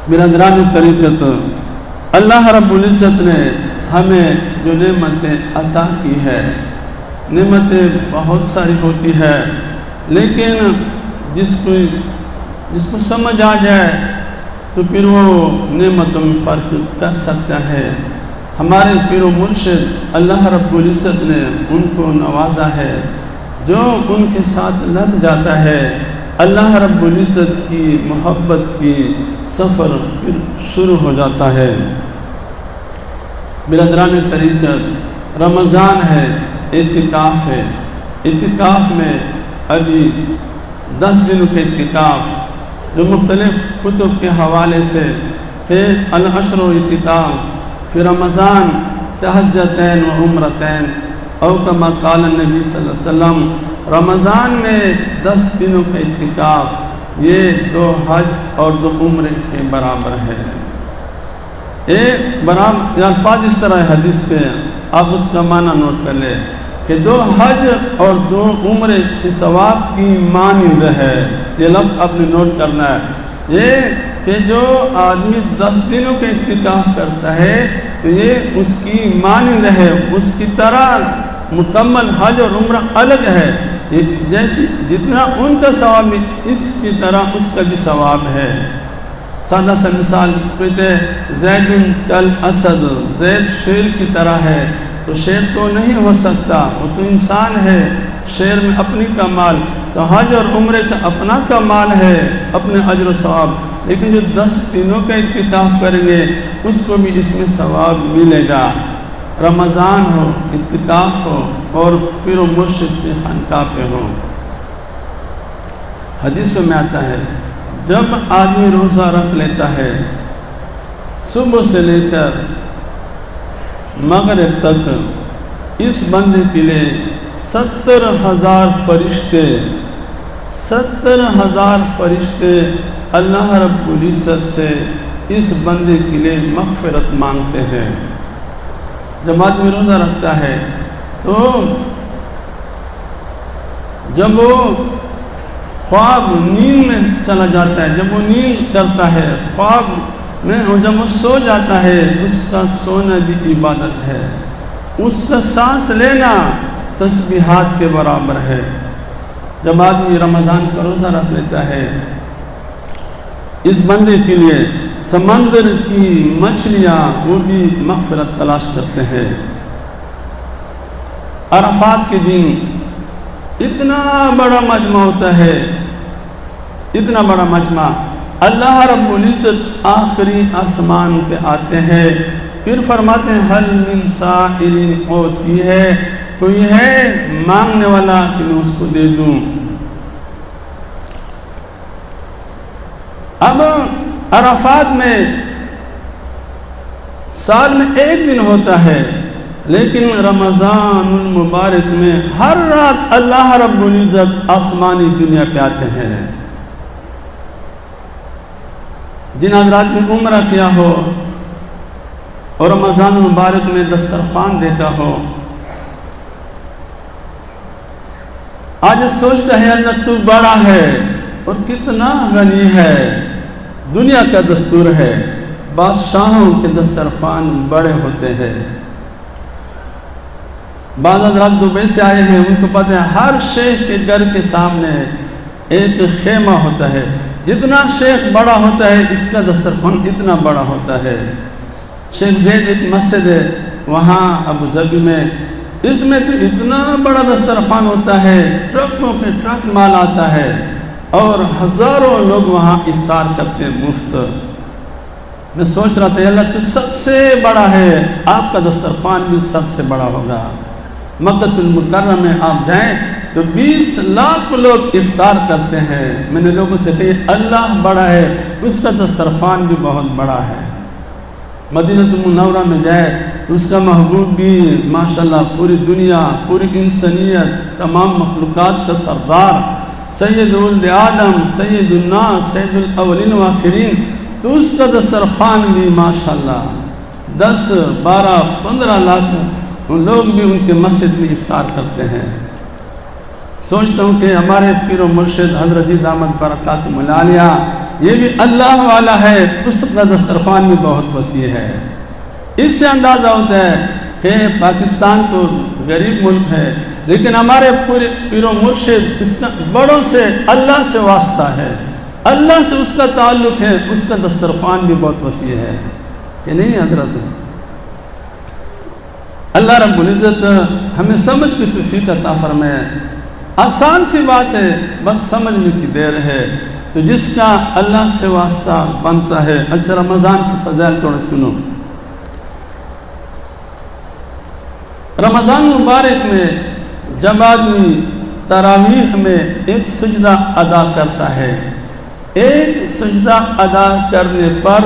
برادران طریقت، اللہ رب العزت نے ہمیں جو نعمتیں عطا کی ہے، نعمتیں بہت ساری ہوتی ہے، لیکن جس کو سمجھ آ جائے تو پھر وہ نعمتوں میں فرق کر سکتا ہے۔ ہمارے پیر و مرشد اللہ رب العزت نے ان کو نوازا ہے، جو ان کے ساتھ لگ جاتا ہے اللہ رب العزت کی محبت کی سفر پھر شروع ہو جاتا ہے۔ برادران طریقت، رمضان ہے، اعتکاف ہے، اعتکاف میں ابھی 10 دنوں کے اعتکاف جو مختلف کتب کے حوالے سے، پھر العشر و اعتکاف، پھر رمضان تہجتین و عمرتین، او کما قال النبی صلی اللہ علیہ وسلم، رمضان میں 10 دنوں کا اعتکاف یہ 2 حج اور 2 عمرے کے برابر ہے۔ ایک برابر الفاظ اس طرح ہے حدیث کے، آپ اس کا معنی نوٹ کر لیں کہ 2 حج اور 2 عمرے کے ثواب کی مانند ہے۔ یہ لفظ آپ نے نوٹ کرنا ہے، یہ کہ جو آدمی 10 دنوں کے اعتکاف کرتا ہے تو یہ اس کی مانند ہے، اس کی طرح مکمل حج اور عمرہ الگ ہے، جیسی جتنا ان کا ثواب ہے اس کی طرح اس کا بھی ثواب ہے۔ سادہ سا مثال کہتے ہیں زید کل اسد، زید شیر کی طرح ہے، تو شیر تو نہیں ہو سکتا، وہ تو انسان ہے، شیر میں اپنی کمال، تو حج اور عمرے کا اپنا کمال ہے، اپنے اجر و ثواب، لیکن جو 10 دنوں کا اعتکاف کریں گے اس کو بھی اس میں ثواب ملے گا۔ رمضان ہو، اعتکاف ہو اور پیر و مرشد کی خانقاہ پہ ہو۔ حدیث میں آتا ہے جب آدمی روزہ رکھ لیتا ہے صبح سے لے کر مغرب تک، اس بندے کے لیے 70,000 فرشتے 70,000 فرشتے اللہ رب العزت سے اس بندے کے لیے مغفرت مانگتے ہیں۔ جب آدمی روزہ رکھتا ہے تو جب وہ خواب نیند میں چلا جاتا ہے، جب وہ نیند کرتا ہے خواب میں، اور جب وہ سو جاتا ہے، اس کا سونا بھی عبادت ہے، اس کا سانس لینا تسبیحات کے برابر ہے۔ جب آدمی رمضان کا روزہ رکھ لیتا ہے، اس بندے کے لیے سمندر کی مچھلیاں وہ بھی مغفرت تلاش کرتے ہیں۔ عرفات کے دن اتنا بڑا مجمع ہوتا ہے، اتنا بڑا مجمع، اللہ رب العزت آخری آسمان پہ آتے ہیں، پھر فرماتے ہیں حل من سائل ہوتی ہے، کوئی ہے مانگنے والا کہ میں اس کو دے دوں۔ اب عرفات میں سال میں 1 دن ہوتا ہے، لیکن رمضان المبارک میں ہر رات اللہ رب العزت آسمانی دنیا پہ آتے ہیں۔ جن حضرات نے عمرہ کیا ہو اور رمضان المبارک میں دسترخوان دیکھا ہو، آج سوچتا ہے اللہ تو بڑا ہے اور کتنا غنی ہے۔ دنیا کا دستور ہے بادشاہوں کے دسترخوان بڑے ہوتے ہیں۔ بعض حضرات دبئی سے آئے ہیں، ان کو پتہ ہے ہر شیخ کے گھر کے سامنے ایک خیمہ ہوتا ہے، جتنا شیخ بڑا ہوتا ہے اس کا دسترخوان اتنا بڑا ہوتا ہے۔ شیخ زید ایک مسجد ہے وہاں ابوظبی میں، اس میں تو اتنا بڑا دسترخوان ہوتا ہے، ٹرکوں کے ٹرک مال آتا ہے اور ہزاروں لوگ وہاں افطار کرتے ہیں مفت۔ میں سوچ رہا تھا اللہ تو سب سے بڑا ہے، آپ کا دسترخوان بھی سب سے بڑا ہوگا۔ مکہ المکرمہ میں آپ جائیں تو 20 لاکھ لوگ افطار کرتے ہیں۔ میں نے لوگوں سے کہا اللہ بڑا ہے، اس کا دسترخوان بھی بہت بڑا ہے۔ مدینہ المنورہ میں جائے تو اس کا محبوب بھی ماشاءاللہ پوری دنیا، پوری انسانیت، تمام مخلوقات کا سردار، سید ولد آدم، سید الناس، سید الاولین والآخرین، تو اس کا دسترخوان بھی ماشاءاللہ 10، 12، 15 لاکھ لوگ بھی ان کے مسجد میں افطار کرتے ہیں۔ سوچتا ہوں کہ ہمارے پیر و مرشد حضرت دامت برکاتہم العالیہ یہ بھی اللہ والا ہے، اس کا دسترخوان بھی بہت وسیع ہے۔ اس سے اندازہ ہوتا ہے کہ پاکستان تو غریب ملک ہے، لیکن ہمارے پورے پیر و مرشد اس بڑوں سے اللہ سے واسطہ ہے، اللہ سے اس کا تعلق ہے، اس کا دسترخوان بھی بہت وسیع ہے کہ نہیں حضرت؟ اللہ رب العزت ہمیں سمجھ کی توفیق عطا فرمائے۔ آسان سی بات ہے، بس سمجھنے کی دیر ہے۔ تو جس کا اللہ سے واسطہ بنتا ہے، اچھا رمضان کی فضائل تھوڑے سنو۔ رمضان مبارک میں جب آدمی تراویح میں ایک سجدہ ادا کرتا ہے، ایک سجدہ ادا کرنے پر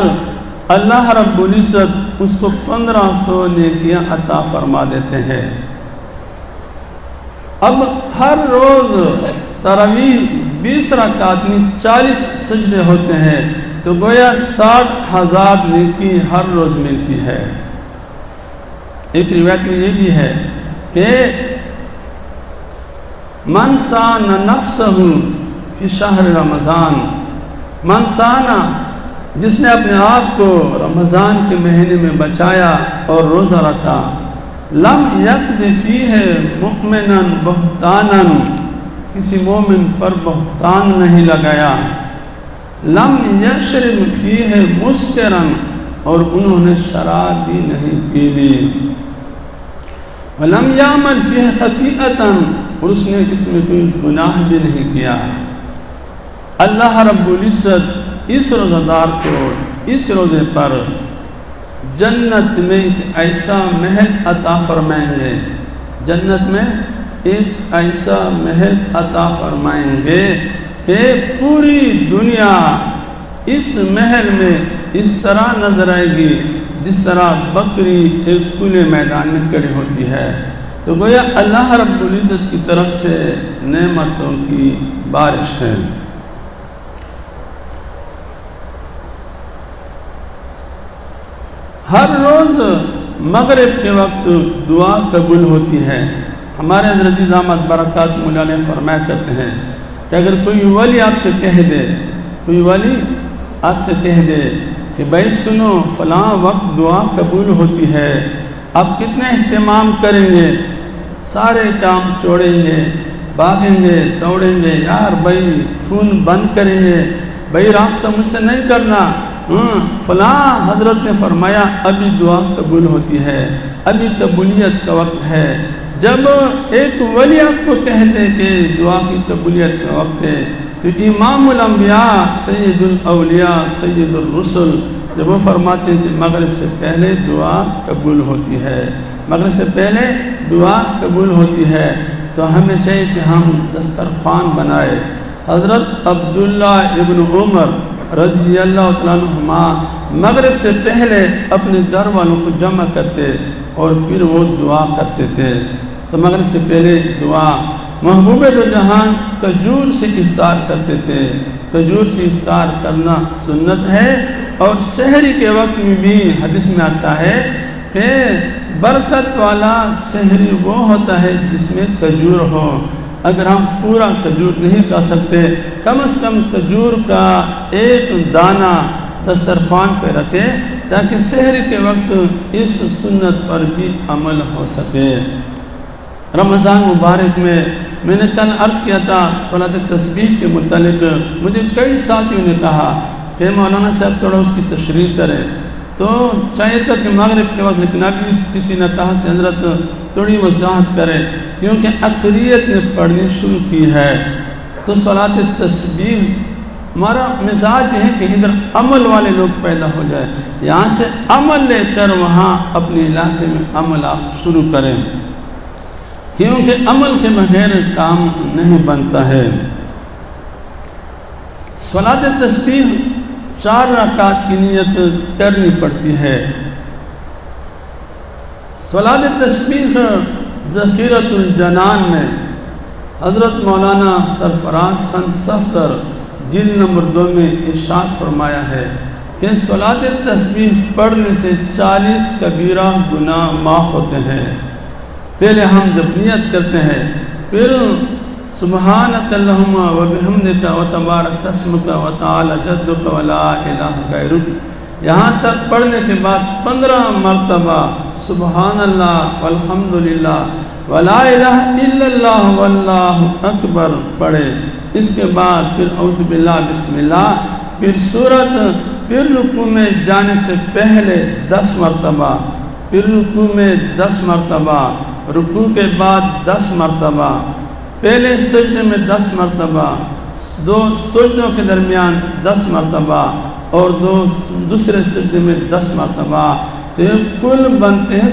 اللہ رب العزت اس کو 1500 نیکیاں عطا فرما دیتے ہیں۔ اب ہر روز تراویح 20 رکعت میں 40 سجدے ہوتے ہیں، تو گویا 60,000 نیکی ہر روز ملتی ہے۔ ایک روایت میں یہ بھی ہے کہ من سان نفسہ فی شہر رمضان، من سانا، جس نے اپنے آپ کو رمضان کے مہینے میں بچایا اور روزہ رکھا، لم یقذ فیہ مؤمنا بہتانا، کسی مومن پر بہتان نہیں لگایا، لم یشرب فیہ مسکرا، اور انہوں نے شراب بھی نہیں پی لی، ولم یعمل فیہ خطیئتا، اور اس نے اس میں کوئی گناہ بھی نہیں کیا۔ اللہ رب العزت اس روزہ دار کو اس روزے پر جنت میں ایک ایسا محل عطا فرمائیں گے، جنت میں ایک ایسا محل عطا فرمائیں گے کہ پوری دنیا اس محل میں اس طرح نظر آئے گی جس طرح بکری ایک کھلے میدان میں کھڑی ہوتی ہے۔ تو گویا اللہ رب العزت کی طرف سے نعمتوں کی بارش ہے۔ ہر روز مغرب کے وقت دعا قبول ہوتی ہے۔ ہمارے حضرت دامت برکات مولا علیہ فرمایا کرتے ہیں کہ اگر کوئی ولی آپ سے کہہ دے، کوئی ولی آپ سے کہہ دے کہ بھائی سنو فلاں وقت دعا قبول ہوتی ہے، آپ کتنے اہتمام کریں گے، سارے کام چھوڑیں گے، بھاگیں گے، دوڑیں گے، یار بھائی خون بند کریں گے، بھائی رات سے مجھ سے نہیں کرنا، فلاں حضرت نے فرمایا ابھی دعا قبول ہوتی ہے، ابھی قبولیت کا وقت ہے۔ جب ایک ولی آپ کو کہہ دے کہ دعا کی قبولیت کا وقت ہے، تو امام الانبیاء سید الاولیاء سید الرسل جب وہ فرماتے ہیں کہ مغرب سے پہلے دعا قبول ہوتی ہے، مغرب سے پہلے دعا قبول ہوتی ہے، تو ہمیں چاہیے کہ ہم دسترخوان بنائے۔ حضرت عبداللہ ابن عمر رضی اللہ تعالیٰ عنہما مغرب سے پہلے اپنے گھر والوں کو جمع کرتے اور پھر وہ دعا کرتے تھے۔ تو مغرب سے پہلے دعا، محبوب دو جہان کھجور سے افطار کرتے تھے، کھجور سے افطار کرنا سنت ہے۔ اور سحری کے وقت میں بھی حدیث میں آتا ہے کہ برکت والا سحری وہ ہوتا ہے جس میں کھجور ہو۔ اگر ہم پورا کھجور نہیں کھا سکتے، کم از کم کھجور کا ایک دانہ دسترخوان پہ رکھے تاکہ سحری کے وقت اس سنت پر بھی عمل ہو سکے۔ رمضان مبارک میں نے کل عرض کیا تھا صلاۃ تسبیح کے متعلق، مجھے کئی ساتھیوں نے کہا کہ مولانا صاحب تھوڑا اس کی تشریح کریں، تو چاہیے تھا کہ مغرب کے وقت، لیکن ابھی کسی نے کہا کہ حضرت تھوڑی وضاحت کرے، کیونکہ اکثریت نے پڑھنی شروع کی ہے۔ تو صلاۃ تسبیح ہمارا مزاج یہ ہے کہ ادھر عمل والے لوگ پیدا ہو جائے، یہاں سے عمل لے کر وہاں اپنے علاقے میں عمل آپ شروع کریں، کیونکہ عمل کے بغیر کام نہیں بنتا ہے۔ صلاۃ تسبیح 4 رکعات کی نیت کرنی پڑتی ہے۔ صلاۃ تسبیح ذخیرۃ الجنان میں حضرت مولانا سرفراز خان صفدر جلد نمبر 2 میں ارشاد فرمایا ہے کہ صلاۃ تسبیح پڑھنے سے 40 کبیرہ گناہ معاف ہوتے ہیں۔ پہلے ہم جب نیت کرتے ہیں، پھر سبحانک اللہم و بحمدک و تبارک اسمک و تعالی جدک و لا الہ غیرک، یہاں تک پڑھنے کے بعد 15 مرتبہ سبحان اللہ والحمدللہ ولا الہ الا اللہ واللہ اکبر پڑھے۔ اس کے بعد پھر اعوذ باللہ بسم اللہ، پھر سورت، پھر رکوع میں جانے سے پہلے 10 مرتبہ، پھر رکوع میں 10 مرتبہ، رکوع کے بعد 10 مرتبہ، پہلے سجدے میں 10 مرتبہ، 2 سجدوں کے درمیان 10 مرتبہ اور دوسرے سجدے میں 10 مرتبہ، تو یہ کل بنتے ہیں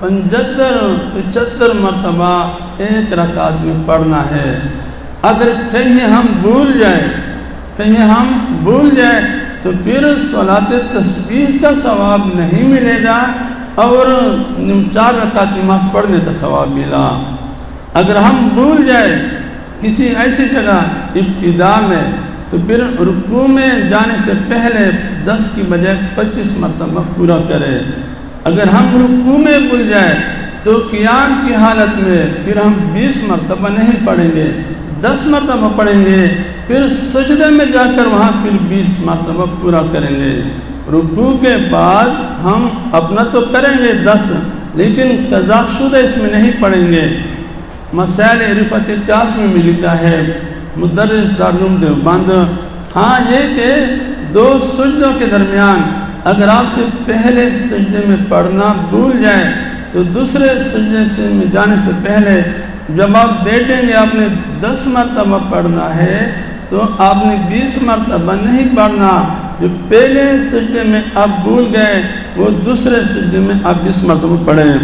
75 مرتبہ ایک رکعت میں پڑھنا ہے۔ اگر کہیں ہم بھول جائیں تو پھر صلاۃ تسبیح کا ثواب نہیں ملے گا اور 4 رکعت نماز پڑھنے کا ثواب ملا۔ اگر ہم بھول جائیں کسی ایسی جگہ ابتدا میں تو پھر رکوع میں جانے سے پہلے 10 کی بجائے 25 مرتبہ پورا کرے۔ اگر ہم رکوع میں بھول جائیں تو قیام کی حالت میں پھر ہم 20 مرتبہ نہیں پڑھیں گے، 10 مرتبہ پڑھیں گے، پھر سجدے میں جا کر وہاں پھر 20 مرتبہ پورا کریں گے۔ رکوع کے بعد ہم اپنا تو کریں گے 10، لیکن قضا شدہ اس میں نہیں پڑھیں گے۔ مسائل رفعت قیاس میں لکھا ہے مدرس دارالعلوم دیوبند، ہاں یہ کہ 2 سجدوں کے درمیان اگر آپ سے پہلے سجدے میں پڑھنا بھول جائے تو دوسرے سجدے سے جانے سے پہلے جب آپ بیٹھیں گے آپ نے 10 مرتبہ پڑھنا ہے تو آپ نے 20 مرتبہ نہیں پڑھنا۔ جو پہلے سجدے میں آپ بھول گئے وہ دوسرے سجدے میں آپ 20 مرتبہ پڑھیں۔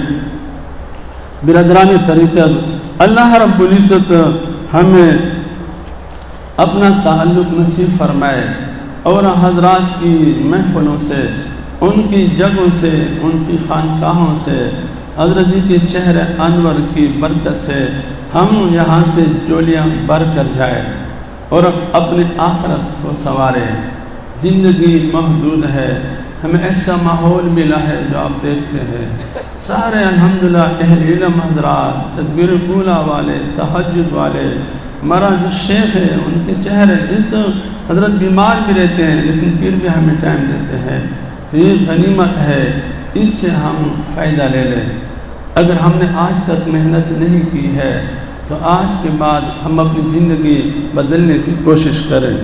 برادران طریقت، اللہ رب العزت ہمیں اپنا تعلق نصیب فرمائے اور حضرات کی محفلوں سے، ان کی جگہوں سے، ان کی خانقاہوں سے، حضرت کے شہر انور کی برکت سے ہم یہاں سے جولیاں بھر کر جائیں اور اپنے آخرت کو سنوارے۔ زندگی محدود ہے، ہمیں ایسا ماحول ملا ہے جو آپ دیکھتے ہیں، سارے الحمدللہ اہل علم حضرات، تکبیر اولیٰ والے، تہجد والے، ہمارا جو شیخ ہے ان کے چہرے اس حضرت بیمار بھی رہتے ہیں لیکن پھر بھی ہمیں ٹائم دیتے ہیں، تو یہ غنیمت ہے، اس سے ہم فائدہ لے لیں۔ اگر ہم نے آج تک محنت نہیں کی ہے تو آج کے بعد ہم اپنی زندگی بدلنے کی کوشش کریں۔